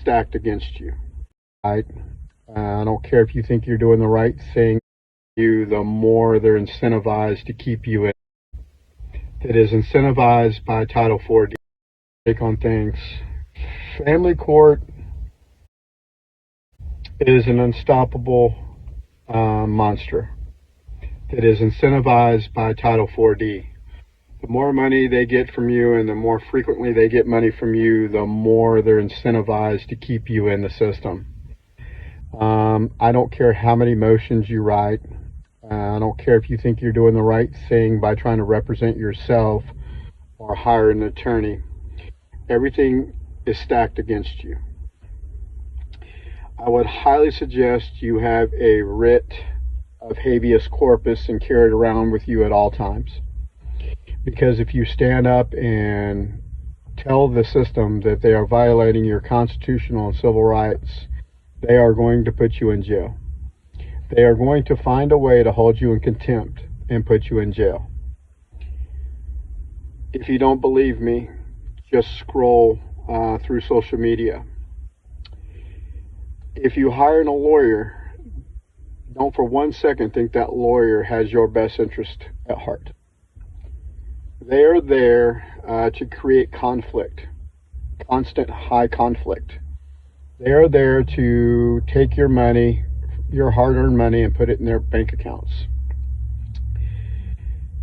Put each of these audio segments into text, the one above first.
stacked against you. Right? I don't care if you think you're doing the right thing. The more they're incentivized to keep you in. It is incentivized by Title 4D. Take on things. Family court is an unstoppable monster. It is incentivized by Title 4D. The more money they get from you and the more frequently they get money from you, the more they're incentivized to keep you in the system. I don't care how many motions you write. I don't care if you think you're doing the right thing by trying to represent yourself or hire an attorney. Everything is stacked against you. I would highly suggest you have a writ of habeas corpus and carry it around with you at all times. Because if you stand up and tell the system that they are violating your constitutional and civil rights, they are going to put you in jail. They are going to find a way to hold you in contempt and put you in jail. If you don't believe me, just scroll through social media. If you hire a lawyer, don't for 1 second think that lawyer has your best interest at heart. They are there to create conflict, constant high conflict. They are there to take your money, your hard-earned money, and put it in their bank accounts.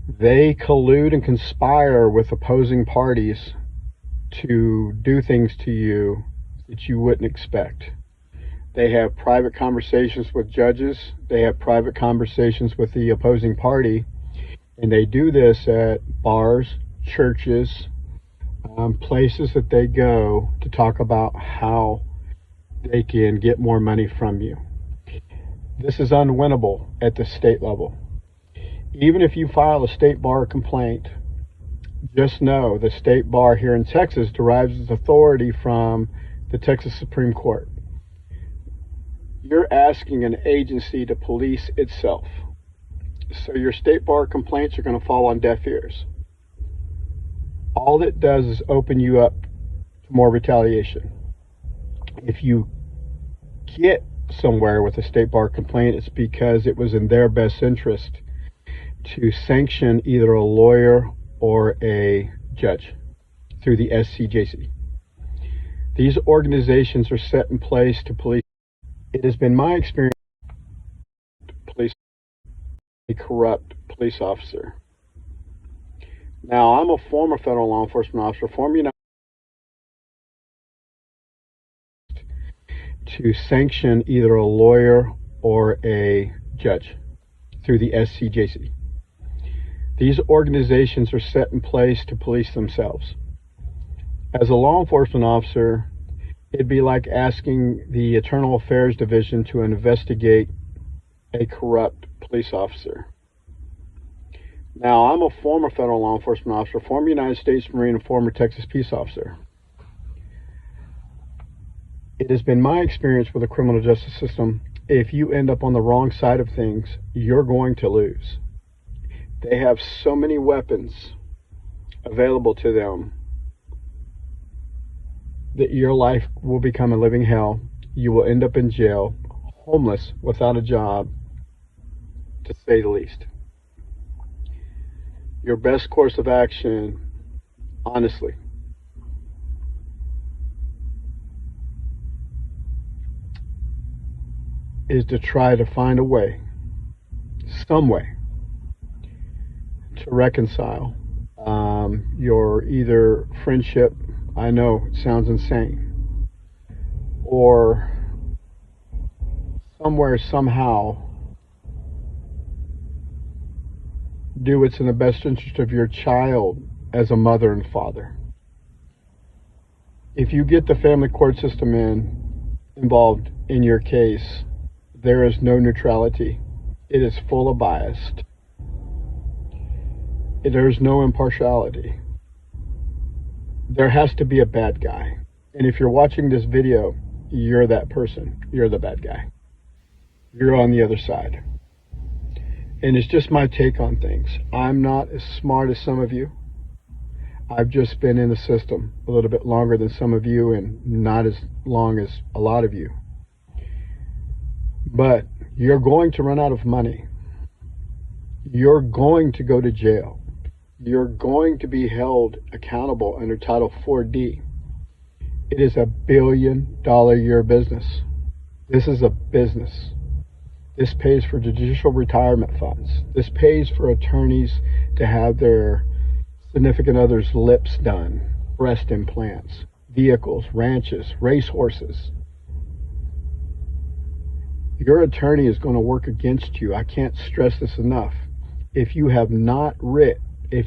They collude and conspire with opposing parties to do things to you that you wouldn't expect. They have private conversations with judges. They have private conversations with the opposing party. And they do this at bars, churches, places that they go to talk about how they can get more money from you. This is unwinnable at the state level. Even if you file a state bar complaint, just know the state bar here in Texas derives its authority from the Texas Supreme Court. You're asking an agency to police itself. So your state bar complaints are going to fall on deaf ears. All it does is open you up to more retaliation. If you get somewhere with a state bar complaint, it's because it was in their best interest to sanction either a lawyer or a judge through the SCJC. These organizations are set in place to police. It has been my experience police a corrupt police officer. Now, I'm a former federal law enforcement officer, former United to sanction either a lawyer or a judge through the SCJC. These organizations are set in place to police themselves. As a law enforcement officer, it'd be like asking the Internal Affairs Division to investigate a corrupt police officer. Now, I'm a former federal law enforcement officer, former United States Marine, and former Texas peace officer. It has been my experience with the criminal justice system, if you end up on the wrong side of things, you're going to lose. They have so many weapons available to them that your life will become a living hell. You will end up in jail, homeless, without a job, to say the least. Your best course of action, honestly, is to try to find a way, some way, to reconcile your either friendship, I know it sounds insane, or somewhere, somehow, do what's in the best interest of your child as a mother and father. If you get the family court system involved in your case, there is no neutrality. It is full of bias. There is no impartiality. There has to be a bad guy. And if you're watching this video, you're that person. You're the bad guy. You're on the other side. And it's just my take on things. I'm not as smart as some of you. I've just been in the system a little bit longer than some of you and not as long as a lot of you. But you're going to run out of money. You're going to go to jail. You're going to be held accountable under Title 4D. It is $1 billion a year business. This is a business. This pays for judicial retirement funds. This pays for attorneys to have their significant others' lips done, breast implants, vehicles, ranches, racehorses. Your attorney is going to work against you. I can't stress this enough. If you have not written a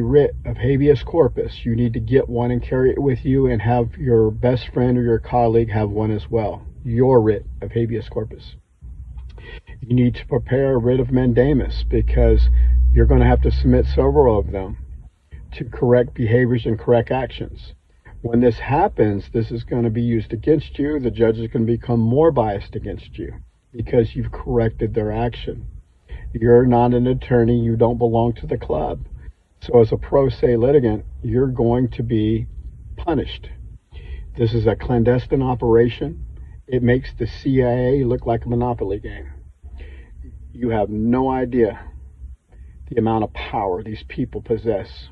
writ of habeas corpus, you need to get one and carry it with you, and have your best friend or your colleague have one as well. Your writ of habeas corpus. You need to prepare a writ of mandamus, because you're going to have to submit several of them to correct behaviors and correct actions. When this happens, this is going to be used against you. The judge is going to become more biased against you because you've corrected their action. You're not an attorney. You don't belong to the club. So as a pro se litigant, you're going to be punished. This is a clandestine operation. It makes the CIA look like a Monopoly game. You have no idea the amount of power these people possess,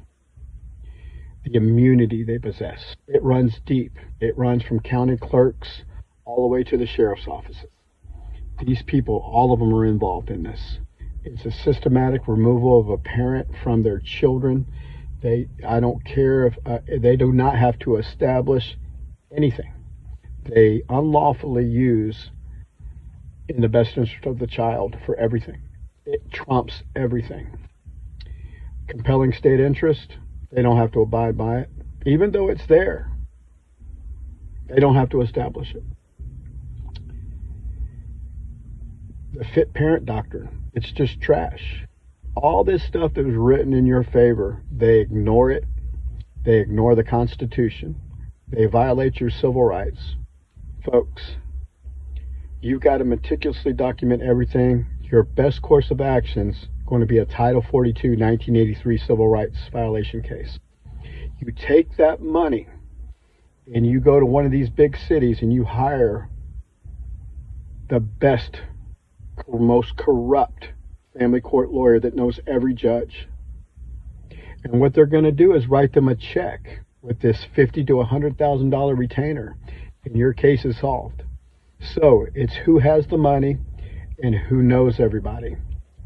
the immunity they possess. It runs deep. It runs from county clerks all the way to the sheriff's offices. These people, all of them are involved in this. It's a systematic removal of a parent from their children. I don't care if they do not have to establish anything. They unlawfully use in the best interest of the child for everything. It trumps everything. Compelling state interest, they don't have to abide by it. Even though it's there, they don't have to establish it. The fit parent doctrine, it's just trash. All this stuff that was written in your favor, they ignore it. They ignore the Constitution. They violate your civil rights. Folks, you've got to meticulously document everything. Your best course of action is going to be a Title 42 1983 civil rights violation case. You take that money and you go to one of these big cities and you hire the best, most corrupt family court lawyer that knows every judge. And what they're going to do is write them a check with this $50,000 to $100,000 retainer, and your case is solved. So it's who has the money and who knows everybody.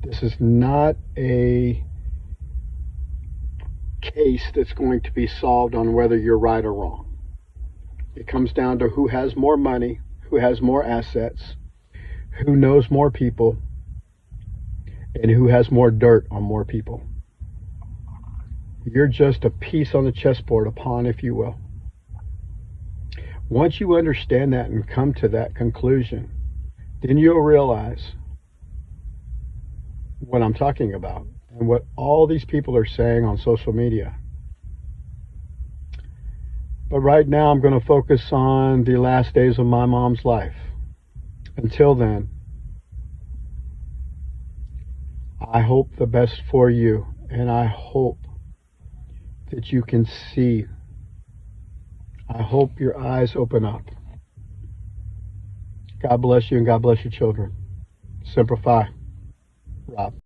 This is not a case that's going to be solved on whether you're right or wrong. It comes down to who has more money, who has more assets, who knows more people, and who has more dirt on more people. You're just a piece on the chessboard, a pawn, if you will. Once you understand that and come to that conclusion, then you'll realize what I'm talking about and what all these people are saying on social media. But right now I'm going to focus on the last days of my mom's life. Until then, I hope the best for you, and I hope that you can see. I hope your eyes open up. God bless you, and God bless your children. Semper Fi. Rob.